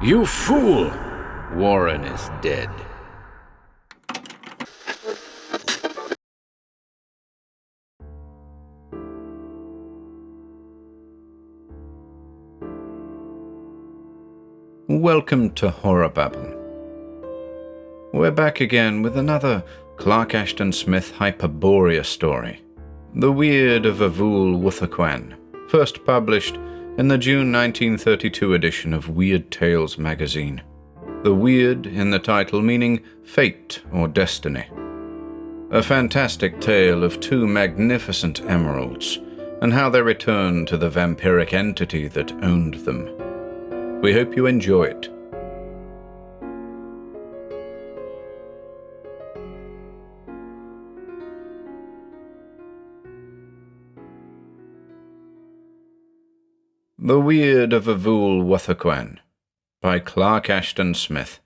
You fool! Warren is dead. Welcome to HorrorBabble. We're back again with another Clark Ashton Smith Hyperborea story. The Weird of Avoosl Wuthoqquan, first published in the June 1932 edition of Weird Tales magazine. The weird in the title meaning fate or destiny. A fantastic tale of two magnificent emeralds and how they returned to the vampiric entity that owned them. We hope you enjoy it. The Weird of Avoosl Wuthoqquan by Clark Ashton Smith.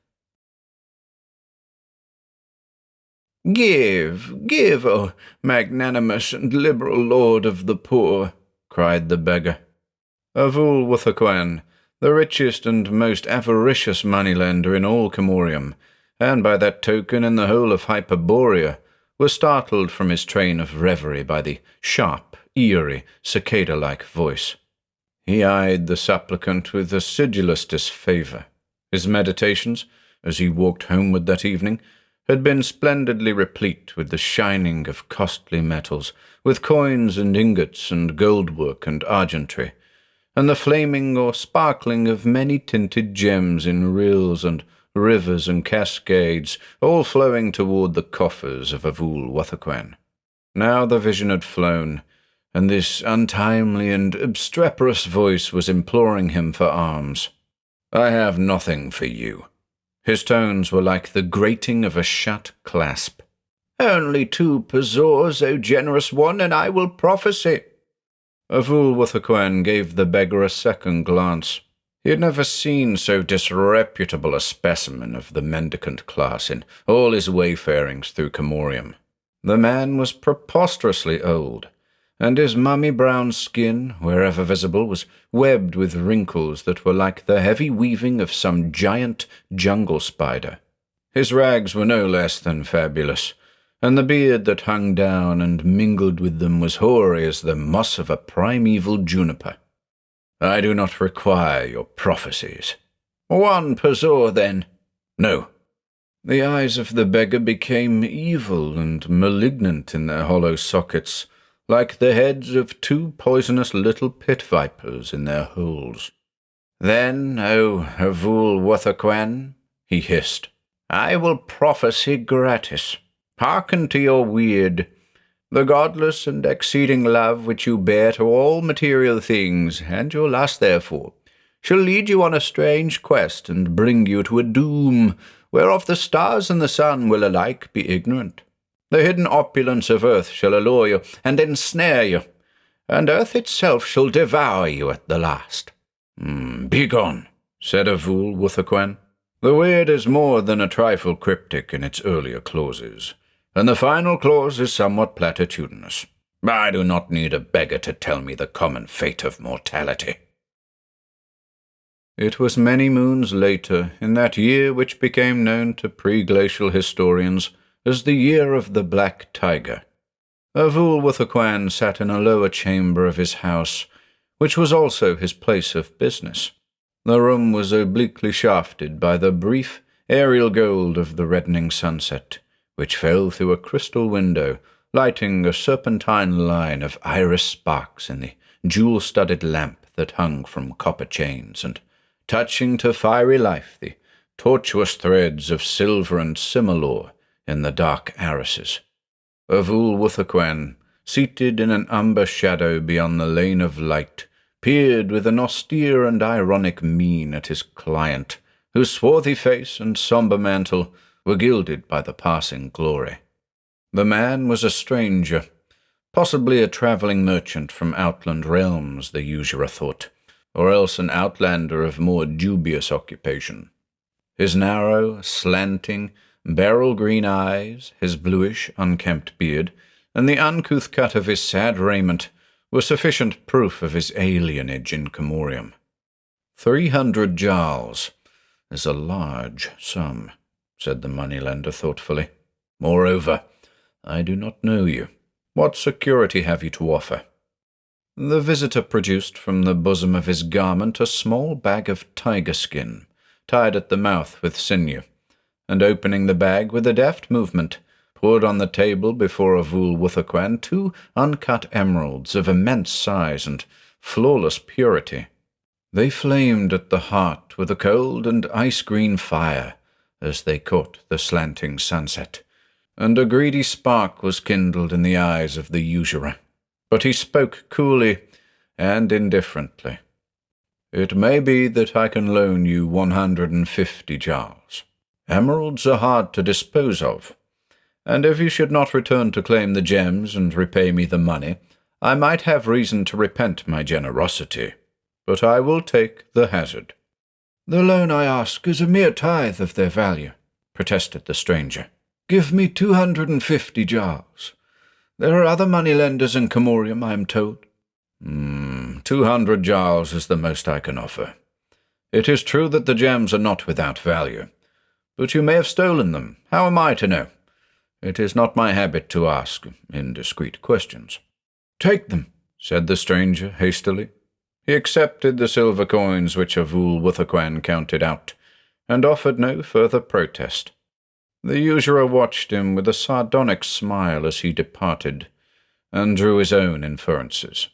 Give, O magnanimous and liberal lord of the poor, cried the beggar. Avoosl Wuthoqquan, the richest and most avaricious moneylender in all Camorium, and by that token in the whole of Hyperborea, was startled from his train of reverie by the sharp, eerie, cicada-like voice. He eyed the supplicant with acidulous disfavour. His meditations, as he walked homeward that evening, had been splendidly replete with the shining of costly metals, with coins and ingots and goldwork and argentry, and the flaming or sparkling of many-tinted gems in rills and rivers and cascades, all flowing toward the coffers of Avoosl Wuthoqquan. Now the vision had flown, and this untimely and obstreperous voice was imploring him for alms. I have nothing for you. His tones were like the grating of a shut clasp. Only 2 pesores, O generous one, and I will prophesy. Avoosl Wuthoqquan gave the beggar a second glance. He had never seen so disreputable a specimen of the mendicant class in all his wayfarings through Camorium. The man was preposterously old, and his mummy-brown skin, wherever visible, was webbed with wrinkles that were like the heavy weaving of some giant jungle spider. His rags were no less than fabulous, and the beard that hung down and mingled with them was hoary as the moss of a primeval juniper. I do not require your prophecies. 1 pesore, then. No. The eyes of the beggar became evil and malignant in their hollow sockets, like the heads of 2 poisonous little pit vipers in their holes. Then, O Avoosl Wuthoqquan, he hissed, I will prophesy gratis. Hearken to your weird. The godless and exceeding love which you bear to all material things, and your lust therefore, shall lead you on a strange quest and bring you to a doom whereof the stars and the sun will alike be ignorant. The hidden opulence of earth shall allure you and ensnare you, and earth itself shall devour you at the last. Begone, said Avoosl Wuthoqquan. The weird is more than a trifle cryptic in its earlier clauses, and the final clause is somewhat platitudinous. I do not need a beggar to tell me the common fate of mortality. It was many moons later, in that year which became known to pre-glacial historians as the Year of the Black Tiger, Avoosl Wuthoqquan sat in a lower chamber of his house, which was also his place of business. The room was obliquely shafted by the brief, aerial gold of the reddening sunset, which fell through a crystal window, lighting a serpentine line of iris sparks in the jewel-studded lamp that hung from copper chains, and touching to fiery life the tortuous threads of silver and similor in the dark arises. Avoosl Wuthoqquan, seated in an umber shadow beyond the lane of light, peered with an austere and ironic mien at his client, whose swarthy face and sombre mantle were gilded by the passing glory. The man was a stranger, possibly a travelling merchant from outland realms, the usurer thought, or else an outlander of more dubious occupation. His narrow, slanting, beryl-green eyes, his bluish, unkempt beard, and the uncouth cut of his sad raiment were sufficient proof of his alienage in Camorium. 300 jals, is a large sum," said the moneylender thoughtfully. "Moreover, I do not know you. What security have you to offer?" The visitor produced from the bosom of his garment a small bag of tiger skin, tied at the mouth with sinew, and opening the bag with a deft movement, poured on the table before Avoosl Wuthoqquan 2 uncut emeralds of immense size and flawless purity. They flamed at the heart with a cold and ice-green fire as they caught the slanting sunset, and a greedy spark was kindled in the eyes of the usurer. But he spoke coolly and indifferently. "It may be that I can loan you 150 jars. Emeralds are hard to dispose of, and if you should not return to claim the gems and repay me the money, I might have reason to repent my generosity. But I will take the hazard." "The loan I ask is a mere tithe of their value," protested the stranger. "Give me 250 jars. There are other moneylenders in Camorium, I am told." 200 jars is the most I can offer. It is true that the gems are not without value, but you may have stolen them. How am I to know? It is not my habit to ask indiscreet questions." "Take them," said the stranger hastily. He accepted the silver coins which Avoosl Wuthoqquan counted out, and offered no further protest. The usurer watched him with a sardonic smile as he departed, and drew his own inferences.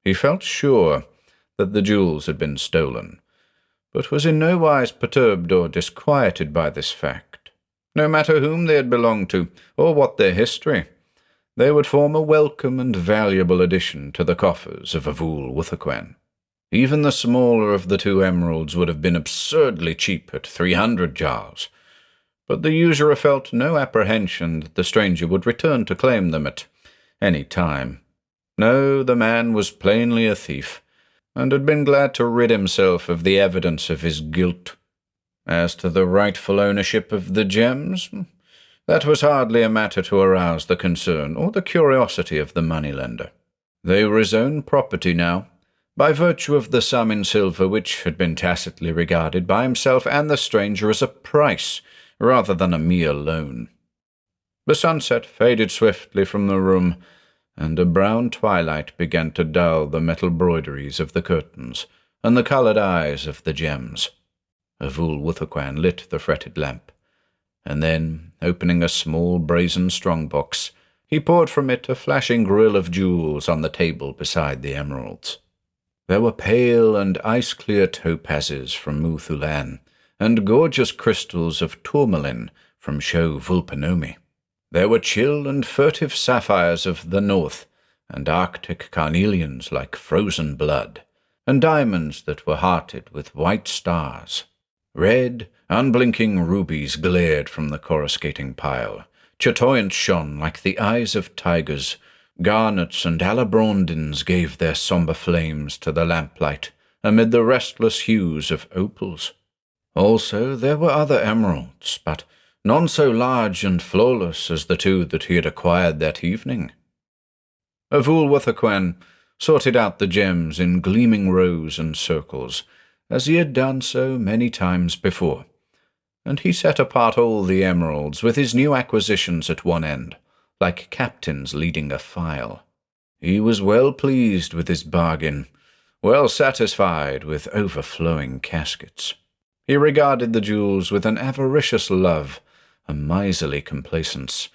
He felt sure that the jewels had been stolen, but was in no wise perturbed or disquieted by this fact. No matter whom they had belonged to, or what their history, they would form a welcome and valuable addition to the coffers of Avoosl Wuthoqquan. Even the smaller of the 2 emeralds would have been absurdly cheap at 300 jars, but the usurer felt no apprehension that the stranger would return to claim them at any time. No, the man was plainly a thief, and had been glad to rid himself of the evidence of his guilt. As to the rightful ownership of the gems, that was hardly a matter to arouse the concern or the curiosity of the moneylender. They were his own property now, by virtue of the sum in silver which had been tacitly regarded by himself and the stranger as a price rather than a mere loan. The sunset faded swiftly from the room, and a brown twilight began to dull the metal broideries of the curtains and the coloured eyes of the gems. Avoosl Wuthoqquan lit the fretted lamp, and then, opening a small brazen strong-box, he poured from it a flashing grill of jewels on the table beside the emeralds. There were pale and ice-clear topazes from Muthulan, and gorgeous crystals of tourmaline from Sho Vulpanomi. There were chill and furtive sapphires of the north, and arctic carnelians like frozen blood, and diamonds that were hearted with white stars. Red, unblinking rubies glared from the coruscating pile. Chatoyant shone like the eyes of tigers. Garnets and alabrondins gave their sombre flames to the lamplight amid the restless hues of opals. Also there were other emeralds, but none so large and flawless as the 2 that he had acquired that evening. Avoosl Wuthoqquan sorted out the gems in gleaming rows and circles, as he had done so many times before, and he set apart all the emeralds with his new acquisitions at one end, like captains leading a file. He was well pleased with his bargain, well satisfied with overflowing caskets. He regarded the jewels with an avaricious love, a miserly complacence,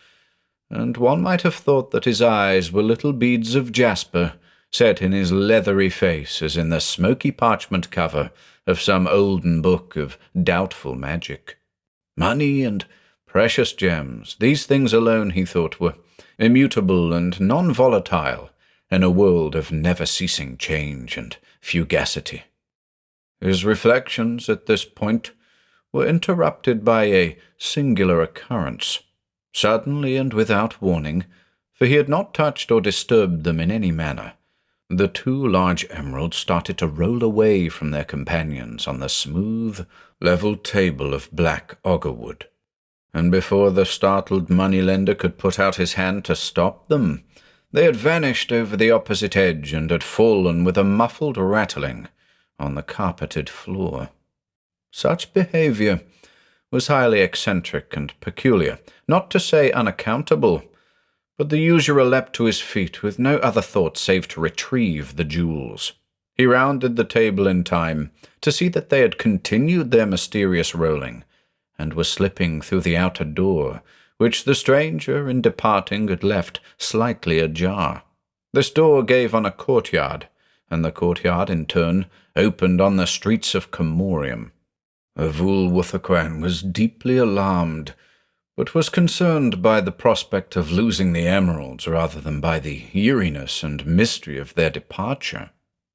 and one might have thought that his eyes were little beads of jasper set in his leathery face as in the smoky parchment cover of some olden book of doubtful magic. Money and precious gems, these things alone, he thought, were immutable and non-volatile in a world of never-ceasing change and fugacity. His reflections at this point were interrupted by a singular occurrence, suddenly and without warning, for he had not touched or disturbed them in any manner. The 2 large emeralds started to roll away from their companions on the smooth, level table of black augerwood, and before the startled moneylender could put out his hand to stop them, they had vanished over the opposite edge and had fallen with a muffled rattling on the carpeted floor. Such behavior was highly eccentric and peculiar, not to say unaccountable, but the usurer leapt to his feet with no other thought save to retrieve the jewels. He rounded the table in time to see that they had continued their mysterious rolling, and were slipping through the outer door, which the stranger, in departing, had left slightly ajar. This door gave on a courtyard, and the courtyard, in turn, opened on the streets of Camorium. Avoosl Wuthoqquan was deeply alarmed, but was concerned by the prospect of losing the emeralds rather than by the eeriness and mystery of their departure.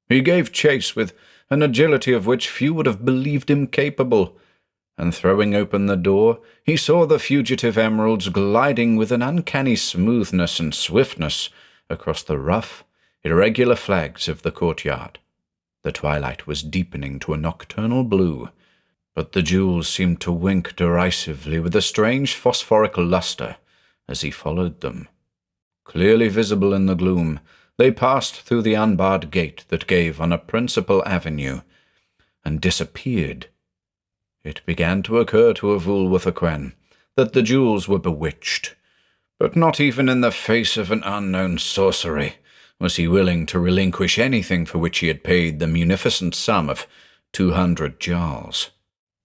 He gave chase with an agility of which few would have believed him capable, and throwing open the door, he saw the fugitive emeralds gliding with an uncanny smoothness and swiftness across the rough, irregular flags of the courtyard. The twilight was deepening to a nocturnal blue, but the jewels seemed to wink derisively with a strange phosphoric luster as he followed them. Clearly visible in the gloom, they passed through the unbarred gate that gave on a principal avenue, and disappeared. It began to occur to Avoosl Wuthoqquan that the jewels were bewitched, but not even in the face of an unknown sorcery was he willing to relinquish anything for which he had paid the munificent sum of 200 jars.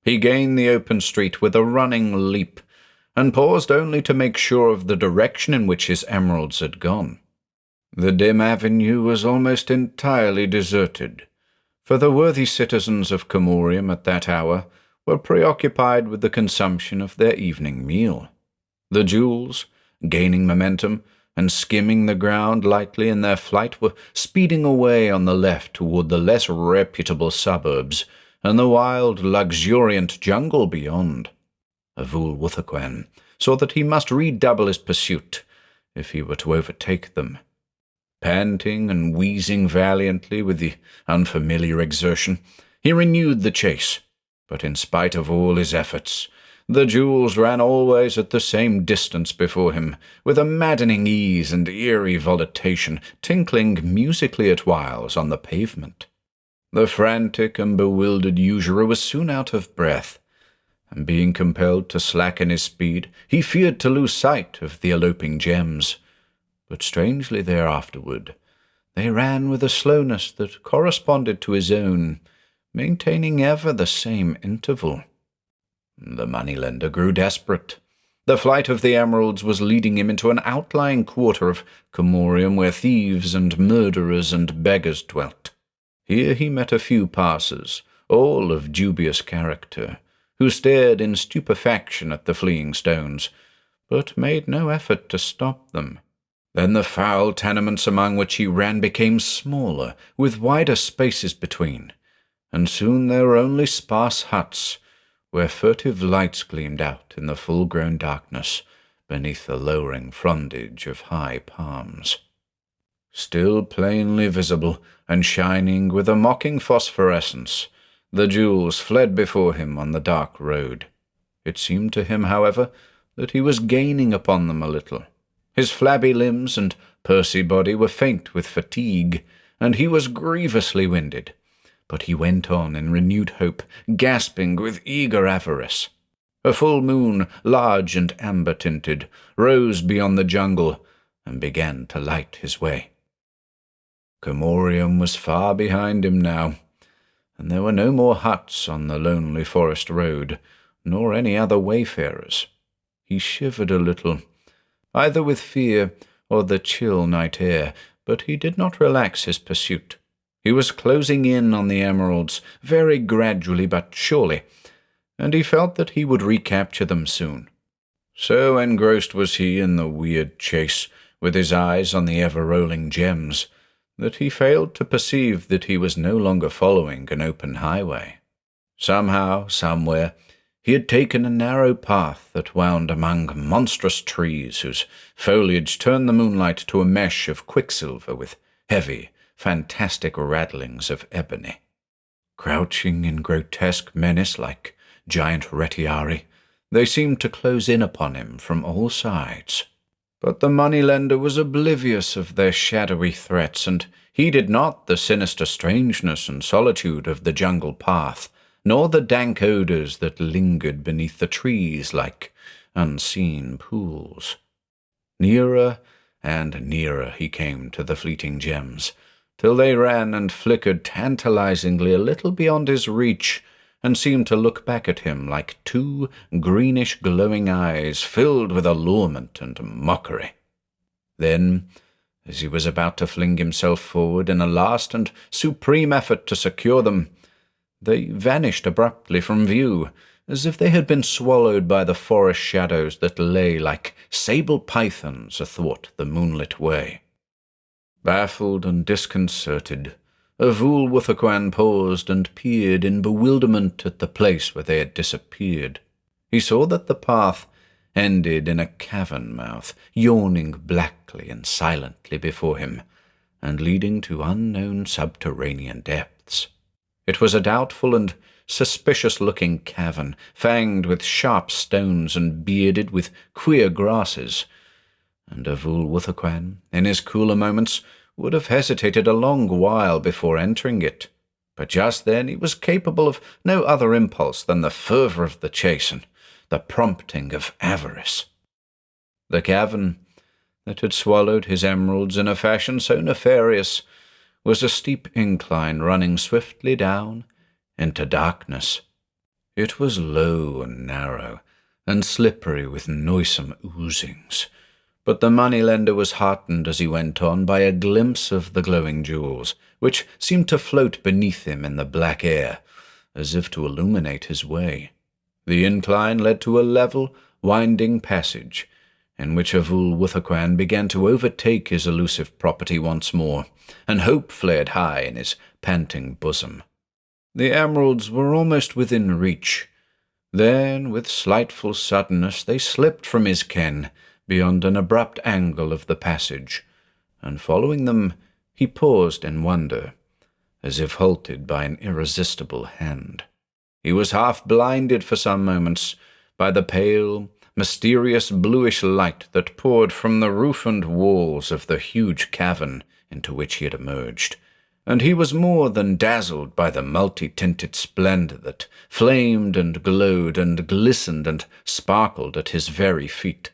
He gained the open street with a running leap, and paused only to make sure of the direction in which his emeralds had gone. The dim avenue was almost entirely deserted, for the worthy citizens of Camorium at that hour were preoccupied with the consumption of their evening meal. The jewels, gaining momentum and skimming the ground lightly in their flight, were speeding away on the left toward the less reputable suburbs and the wild, luxuriant jungle beyond. Avoosl Wuthoqquan saw that he must redouble his pursuit if he were to overtake them. Panting and wheezing valiantly with the unfamiliar exertion, he renewed the chase, but in spite of all his efforts, the jewels ran always at the same distance before him, with a maddening ease and eerie volutation, tinkling musically at whiles on the pavement. The frantic and bewildered usurer was soon out of breath, and being compelled to slacken his speed, he feared to lose sight of the eloping gems. But strangely thereafterward, they ran with a slowness that corresponded to his own, maintaining ever the same interval. The moneylender grew desperate. The flight of the emeralds was leading him into an outlying quarter of Camorium where thieves and murderers and beggars dwelt. Here he met a few passers, all of dubious character, who stared in stupefaction at the fleeing stones, but made no effort to stop them. Then the foul tenements among which he ran became smaller, with wider spaces between, and soon there were only sparse huts, where furtive lights gleamed out in the full-grown darkness beneath the lowering frondage of high palms. Still plainly visible and shining with a mocking phosphorescence, the jewels fled before him on the dark road. It seemed to him, however, that he was gaining upon them a little. His flabby limbs and pursy body were faint with fatigue, and he was grievously winded. But he went on in renewed hope, gasping with eager avarice. A full moon, large and amber-tinted, rose beyond the jungle and began to light his way. Camorium was far behind him now, and there were no more huts on the lonely forest road, nor any other wayfarers. He shivered a little, either with fear or the chill night air, but he did not relax his pursuit. He was closing in on the emeralds, very gradually but surely, and he felt that he would recapture them soon. So engrossed was he in the weird chase, with his eyes on the ever-rolling gems, that he failed to perceive that he was no longer following an open highway. Somehow, somewhere, he had taken a narrow path that wound among monstrous trees whose foliage turned the moonlight to a mesh of quicksilver with heavy, fantastic rattlings of ebony. Crouching in grotesque menace like giant retiari, they seemed to close in upon him from all sides. But the moneylender was oblivious of their shadowy threats, and heeded not the sinister strangeness and solitude of the jungle path nor the dank odours that lingered beneath the trees like unseen pools. Nearer and nearer he came to the fleeting gems, till they ran and flickered tantalizingly a little beyond his reach, and seemed to look back at him like two greenish glowing eyes filled with allurement and mockery. Then, as he was about to fling himself forward in a last and supreme effort to secure them, they vanished abruptly from view, as if they had been swallowed by the forest shadows that lay like sable pythons athwart the moonlit way. Baffled and disconcerted, Avoosl Wuthoqquan paused and peered in bewilderment at the place where they had disappeared. He saw that the path ended in a cavern mouth, yawning blackly and silently before him, and leading to unknown subterranean depths. It was a doubtful and suspicious-looking cavern, fanged with sharp stones and bearded with queer grasses, and Avoosl Wuthoqquan, in his cooler moments, would have hesitated a long while before entering it. But just then he was capable of no other impulse than the fervour of the chase and the prompting of avarice. The cavern that had swallowed his emeralds in a fashion so nefarious was a steep incline running swiftly down into darkness. It was low and narrow, and slippery with noisome oozings, but the moneylender was heartened as he went on by a glimpse of the glowing jewels, which seemed to float beneath him in the black air, as if to illuminate his way. The incline led to a level, winding passage, in which Avoosl Wuthoqquan began to overtake his elusive property once more, and hope flared high in his panting bosom. The emeralds were almost within reach. Then, with slightful suddenness, they slipped from his ken beyond an abrupt angle of the passage, and following them, he paused in wonder, as if halted by an irresistible hand. He was half blinded for some moments by the pale, mysterious bluish light that poured from the roof and walls of the huge cavern into which he had emerged, and he was more than dazzled by the multi-tinted splendor that flamed and glowed and glistened and sparkled at his very feet.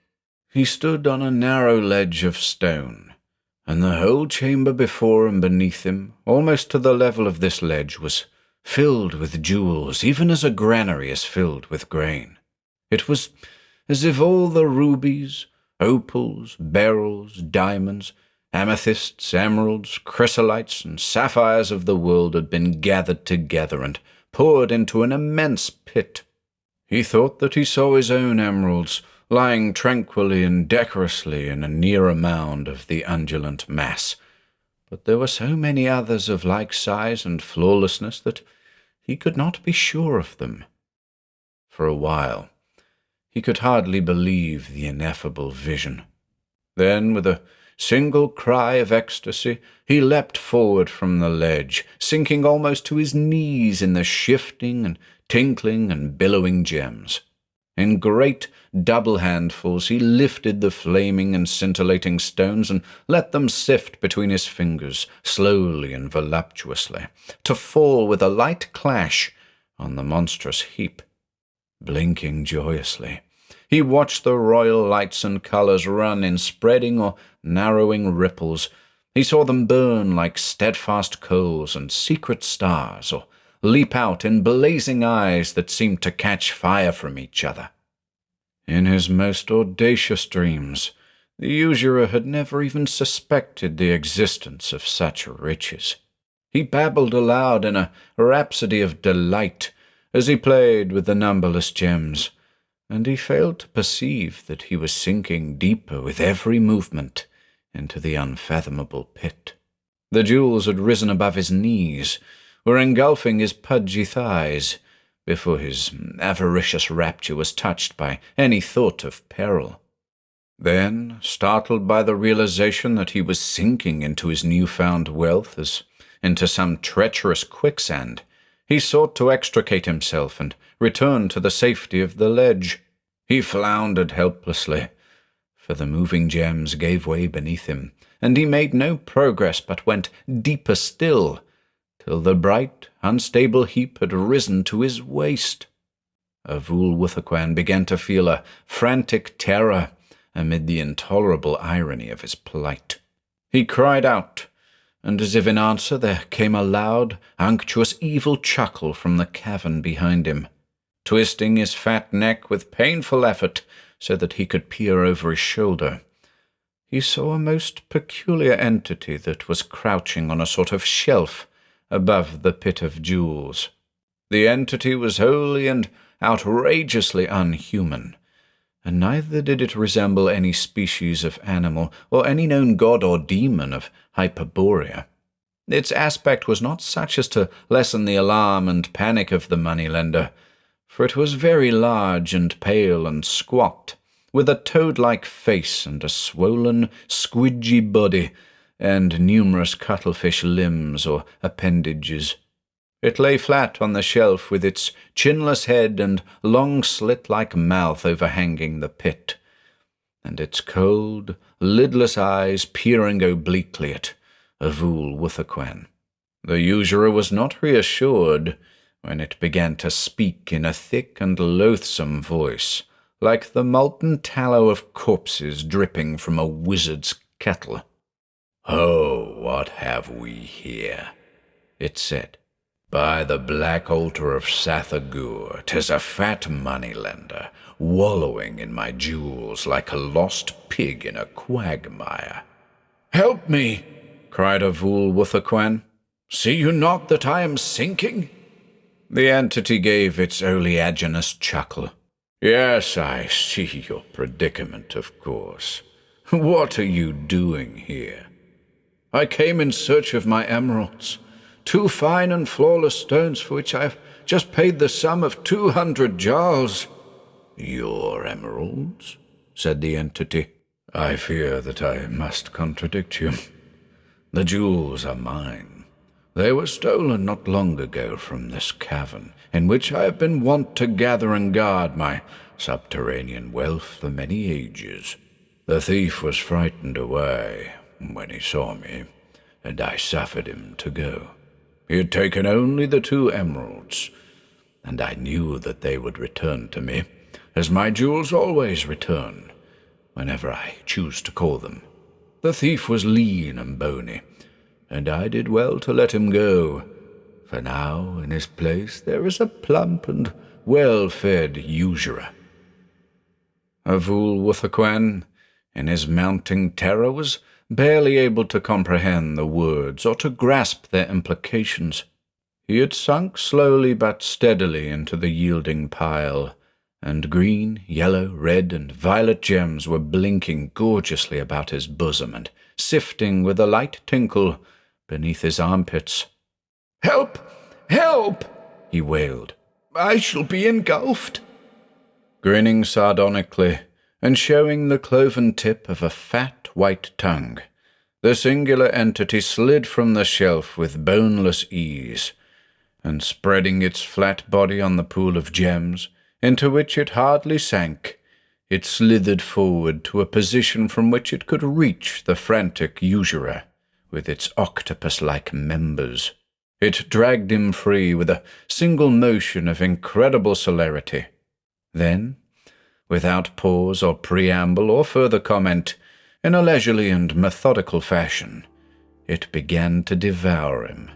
He stood on a narrow ledge of stone, and the whole chamber before and beneath him, almost to the level of this ledge, was filled with jewels, even as a granary is filled with grain. It was as if all the rubies, opals, beryls, diamonds, amethysts, emeralds, chrysolites, and sapphires of the world had been gathered together and poured into an immense pit. He thought that he saw his own emeralds lying tranquilly and decorously in a nearer mound of the undulant mass, but there were so many others of like size and flawlessness that he could not be sure of them. For a while, he could hardly believe the ineffable vision. Then, with a single cry of ecstasy, he leapt forward from the ledge, sinking almost to his knees in the shifting and tinkling and billowing gems. In great double handfuls he lifted the flaming and scintillating stones and let them sift between his fingers, slowly and voluptuously, to fall with a light clash on the monstrous heap. Blinking joyously, he watched the royal lights and colours run in spreading or narrowing ripples. He saw them burn like steadfast coals and secret stars, or leap out in blazing eyes that seemed to catch fire from each other. In his most audacious dreams, the usurer had never even suspected the existence of such riches. He babbled aloud in a rhapsody of delight as he played with the numberless gems, and he failed to perceive that he was sinking deeper with every movement into the unfathomable pit. The jewels had risen above his knees, were engulfing his pudgy thighs, before his avaricious rapture was touched by any thought of peril. Then, startled by the realization that he was sinking into his newfound wealth as into some treacherous quicksand, he sought to extricate himself and return to the safety of the ledge. He floundered helplessly, for the moving gems gave way beneath him, and he made no progress but went deeper still, till the bright, unstable heap had risen to his waist. Avoosl Wuthoqquan began to feel a frantic terror amid the intolerable irony of his plight. He cried out, and as if in answer there came a loud, unctuous, evil chuckle from the cavern behind him. Twisting his fat neck with painful effort so that he could peer over his shoulder, he saw a most peculiar entity that was crouching on a sort of shelf above the pit of jewels. The entity was wholly and outrageously unhuman, and neither did it resemble any species of animal or any known god or demon of Hyperborea. Its aspect was not such as to lessen the alarm and panic of the moneylender, for it was very large and pale and squat, with a toad-like face and a swollen, squidgy body, and numerous cuttlefish limbs or appendages. It lay flat on the shelf with its chinless head and long slit-like mouth overhanging the pit, and its cold, lidless eyes peering obliquely at Avoosl Wuthoqquan. The usurer was not reassured when it began to speak in a thick and loathsome voice, like the molten tallow of corpses dripping from a wizard's kettle. "Oh, what have we here?" it said. "By the black altar of Sathagur, 'tis a fat moneylender, wallowing in my jewels like a lost pig in a quagmire." "Help me!" cried Avoosl Wuthoqquan. "See you not that I am sinking?" The entity gave its oleaginous chuckle. "Yes, I see your predicament, of course. What are you doing here?" "I came in search of my emeralds, 2 fine and flawless stones for which I have just paid the sum of 200 jars. "Your emeralds?" said the entity. "I fear that I must contradict you. The jewels are mine. They were stolen not long ago from this cavern, in which I have been wont to gather and guard my subterranean wealth for many ages. The thief was frightened away when he saw me, and I suffered him to go. He had taken only the 2 emeralds, and I knew that they would return to me, as my jewels always return, whenever I choose to call them. The thief was lean and bony, and I did well to let him go, for now in his place there is a plump and well-fed usurer." Avoosl Wuthoqquan, in his mounting terror, was barely able to comprehend the words or to grasp their implications. He had sunk slowly but steadily into the yielding pile, and green, yellow, red, and violet gems were blinking gorgeously about his bosom and sifting with a light tinkle beneath his armpits. "Help! Help!" he wailed. "I shall be engulfed." Grinning sardonically, and showing the cloven tip of a fat white tongue, the singular entity slid from the shelf with boneless ease, and spreading its flat body on the pool of gems, into which it hardly sank, it slithered forward to a position from which it could reach the frantic usurer with its octopus-like members. It dragged him free with a single motion of incredible celerity. Then, without pause or preamble or further comment, in a leisurely and methodical fashion, it began to devour him.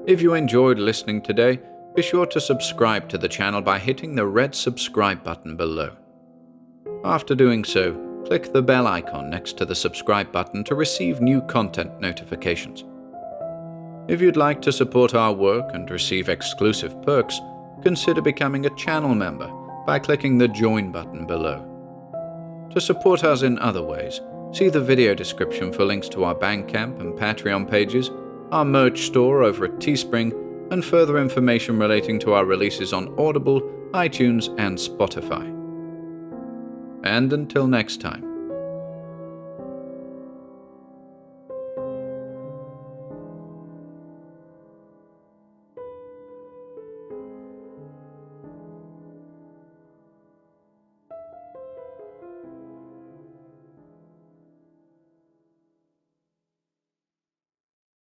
If you enjoyed listening today, be sure to subscribe to the channel by hitting the red subscribe button below. After doing so, click the bell icon next to the subscribe button to receive new content notifications. If you'd like to support our work and receive exclusive perks, consider becoming a channel member by clicking the join button below. To support us in other ways, See the video description for links to our Bandcamp and Patreon pages, our merch store over at Teespring, and further information relating to our releases on Audible, iTunes, and Spotify. And until next time.